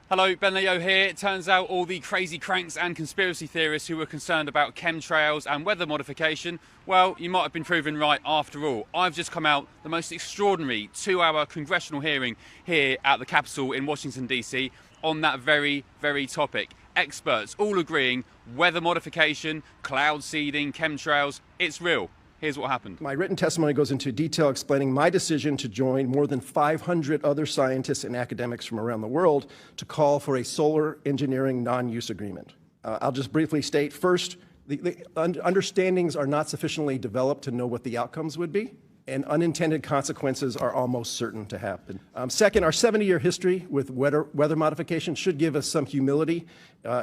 Hello, Ben Leo here. It turns out all the crazy cranks and conspiracy theorists who were concerned about chemtrails and weather modification, well, you might have been proven right after all. I've just come out the most extraordinary 2-hour congressional hearing here at the Capitole in Washington, D.C. on that very topic. Experts all agreeing weather modification, cloud seeding, chemtrails, it's real. Here's what happened. My written testimony goes into detail explaining my decision to join more than 500 other scientists and academics from around the world to call for a solar engineering non-use agreement. I'll just briefly state, first, the understandings are not sufficiently developed to know what the outcomes would be, and unintended consequences are almost certain to happen. Second, our 70-year history with weather modification should give us some humility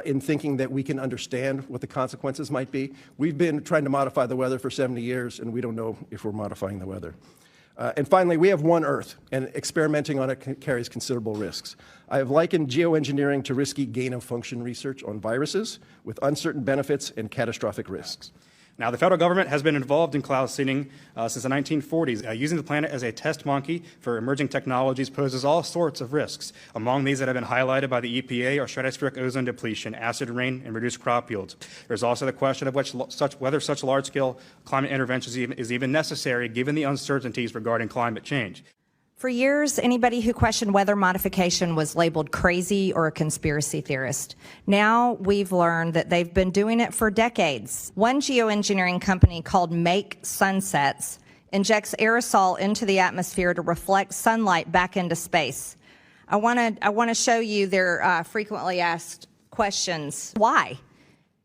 in thinking that we can understand what the consequences might be. We've been trying to modify the weather for 70 years, and we don't know if we're modifying the weather. And finally, we have one Earth, and experimenting on it carries considerable risks. I have likened geoengineering to risky gain-of-function research on viruses with uncertain benefits and catastrophic risks. Now, the federal government has been involved in cloud seeding since the 1940s. Using the planet as a test monkey for emerging technologies poses all sorts of risks. Among these that have been highlighted by the EPA are stratospheric ozone depletion, acid rain, and reduced crop yields. There's also the question of whether such large-scale climate interventions is even necessary given the uncertainties regarding climate change. For years, anybody who questioned weather modification was labeled crazy or a conspiracy theorist. Now we've learned that they've been doing it for decades. One geoengineering company called Make Sunsets injects aerosol into the atmosphere to reflect sunlight back into space. I want to show you their frequently asked questions. Why?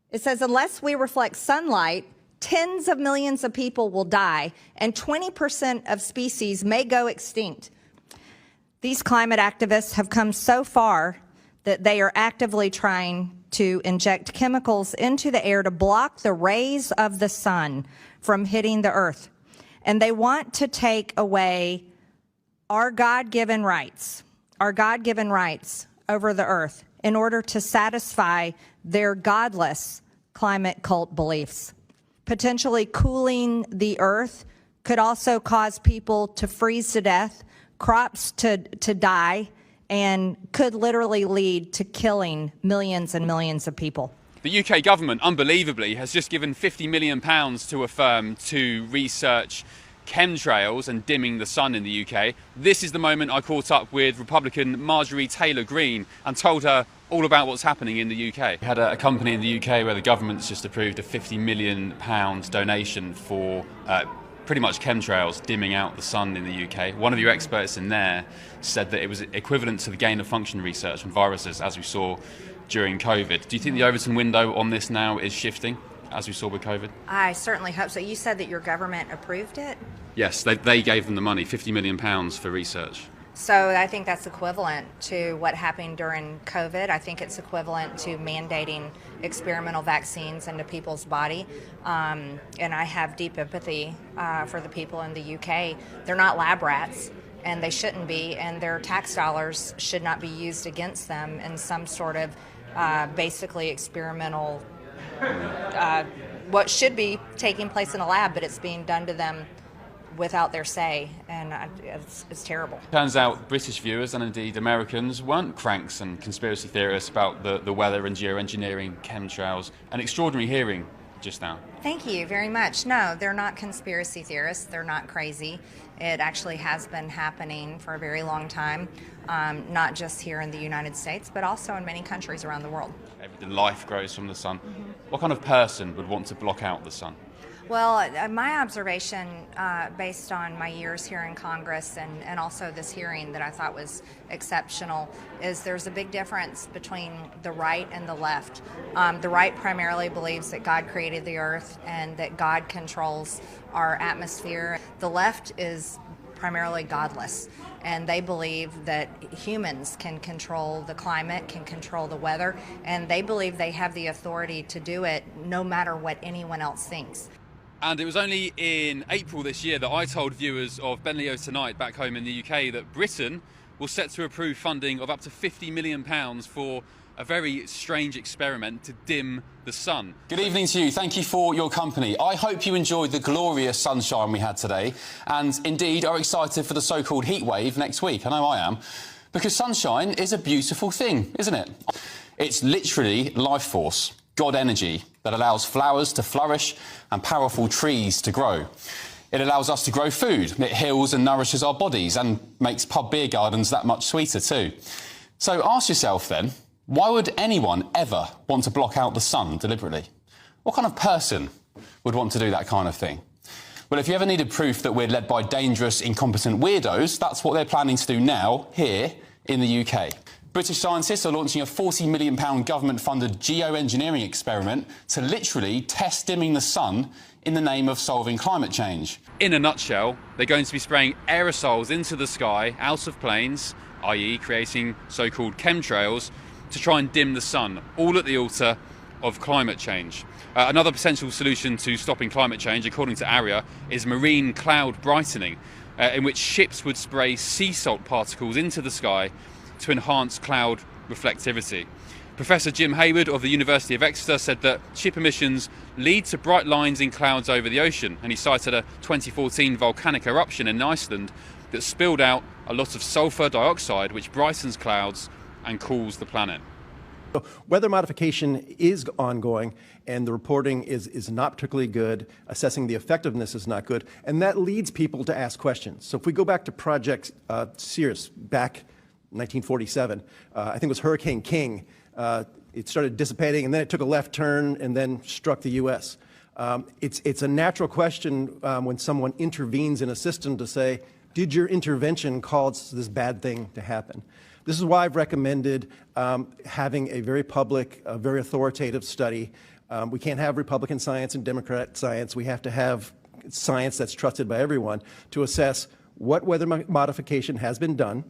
It says, unless we reflect sunlight, tens of millions of people will die, and 20% of species may go extinct. These climate activists have come so far that they are actively trying to inject chemicals into the air to block the rays of the sun from hitting the earth. And they want to take away our God-given rights over the earth in order to satisfy their godless climate cult beliefs. Potentially cooling the earth could also cause people to freeze to death, crops to die, and could literally lead to killing millions and millions of people. The UK government, unbelievably, has just given £50 million to a firm to research chemtrails and dimming the sun in the UK. This is the moment I caught up with Republican Marjorie Taylor Greene and told her all about what's happening in the UK. We had a company in the UK where the government's just approved a £50 million donation for pretty much chemtrails dimming out the sun in the UK. One of your experts in there said that it was equivalent to the gain-of-function research on viruses as we saw during COVID. Do you think the Overton window on this now is shifting as we saw with COVID? I certainly hope so. You said that your government approved it? Yes, they gave them the money, £50 million for research. So I think that's equivalent to what happened during COVID. I think it's equivalent to mandating experimental vaccines into people's body. And I have deep empathy for the people in the UK. They're not lab rats, and they shouldn't be, and their tax dollars should not be used against them in some sort of basically experimental, what should be taking place in a lab, but it's being done to them without their say, and it's terrible. Turns out British viewers and indeed Americans weren't cranks and conspiracy theorists about the weather and geoengineering, chemtrails. An extraordinary hearing just now. Thank you very much. No, they're not conspiracy theorists. They're not crazy. It actually has been happening for a very long time, not just here in the United States, but also in many countries around the world. Everything, life grows from the sun. What kind of person would want to block out the sun? Well, my observation, based on my years here in Congress and also this hearing that I thought was exceptional, is there's a big difference between the right and the left. The right primarily believes that God created the earth and that God controls our atmosphere. The left is primarily godless, and they believe that humans can control the climate, can control the weather, and they believe they have the authority to do it no matter what anyone else thinks. And it was only in April this year that I told viewers of Ben Leo Tonight back home in the UK that Britain was set to approve funding of up to £50 million for a very strange experiment to dim the sun. Good evening to you. Thank you for your company. I hope you enjoyed the glorious sunshine we had today and indeed are excited for the so-called heat wave next week. I know I am. Because sunshine is a beautiful thing, isn't it? It's literally life force, God energy, that allows flowers to flourish and powerful trees to grow. It allows us to grow food. It heals and nourishes our bodies and makes pub beer gardens that much sweeter too. So ask yourself then, why would anyone ever want to block out the sun deliberately? What kind of person would want to do that kind of thing? Well, if you ever needed proof that we're led by dangerous, incompetent weirdos, that's what they're planning to do now, here in the UK. British scientists are launching a £40 million government-funded geoengineering experiment to literally test dimming the sun in the name of solving climate change. In a nutshell, they're going to be spraying aerosols into the sky out of planes, i.e. creating so-called chemtrails, to try and dim the sun, all at the altar of climate change. Another potential solution to stopping climate change, according to ARIA, is marine cloud brightening, in which ships would spray sea salt particles into the sky to enhance cloud reflectivity. Professor Jim Hayward of the University of Exeter said that ship emissions lead to bright lines in clouds over the ocean, and he cited a 2014 volcanic eruption in Iceland that spilled out a lot of sulfur dioxide, which brightens clouds and cools the planet. Weather modification is ongoing, and the reporting is not particularly good. Assessing the effectiveness is not good, and that leads people to ask questions. So if we go back to Project Cirrus back 1947, I think it was Hurricane King. It started dissipating, and then it took a left turn and then struck the U.S. It's a natural question when someone intervenes in a system to say, did your intervention cause this bad thing to happen? This is why I've recommended having a very public, very authoritative study. We can't have Republican science and Democrat science. We have to have science that's trusted by everyone to assess what weather modification has been done,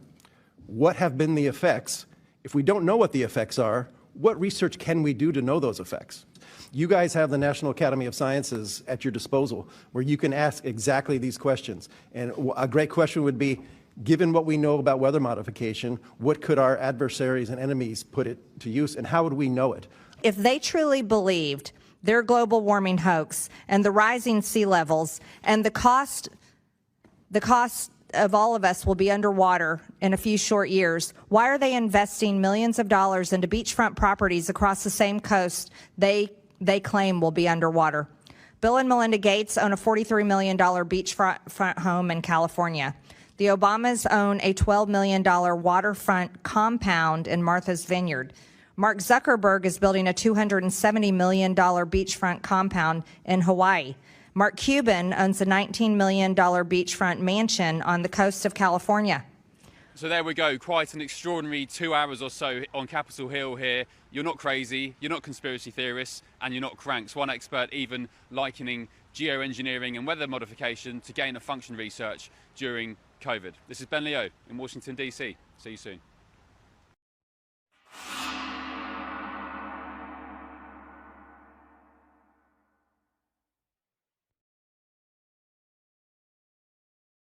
what have been the effects. If we don't know what the effects are, what research can we do to know those effects? You guys have the National Academy of Sciences at your disposal where you can ask exactly these questions. And a great question would be, given what we know about weather modification, what could our adversaries and enemies put it to use, and how would we know it? If they truly believed their global warming hoax and the rising sea levels and the cost of all of us will be underwater in a few short years, why are they investing millions of dollars into beachfront properties across the same coast they claim will be underwater? Bill and Melinda Gates own a $43 million beachfront home in California. The Obamas own a $12 million waterfront compound in Martha's Vineyard. Mark Zuckerberg is building a $270 million beachfront compound in Hawaii. Mark Cuban owns a $19 million beachfront mansion on the coast of California. So there we go, quite an extraordinary 2 hours or so on Capitol Hill here. You're not crazy, you're not conspiracy theorists, and you're not cranks. One expert even likening geoengineering and weather modification to gain-of-function research during COVID. This is Ben Leo in Washington, DC. See you soon.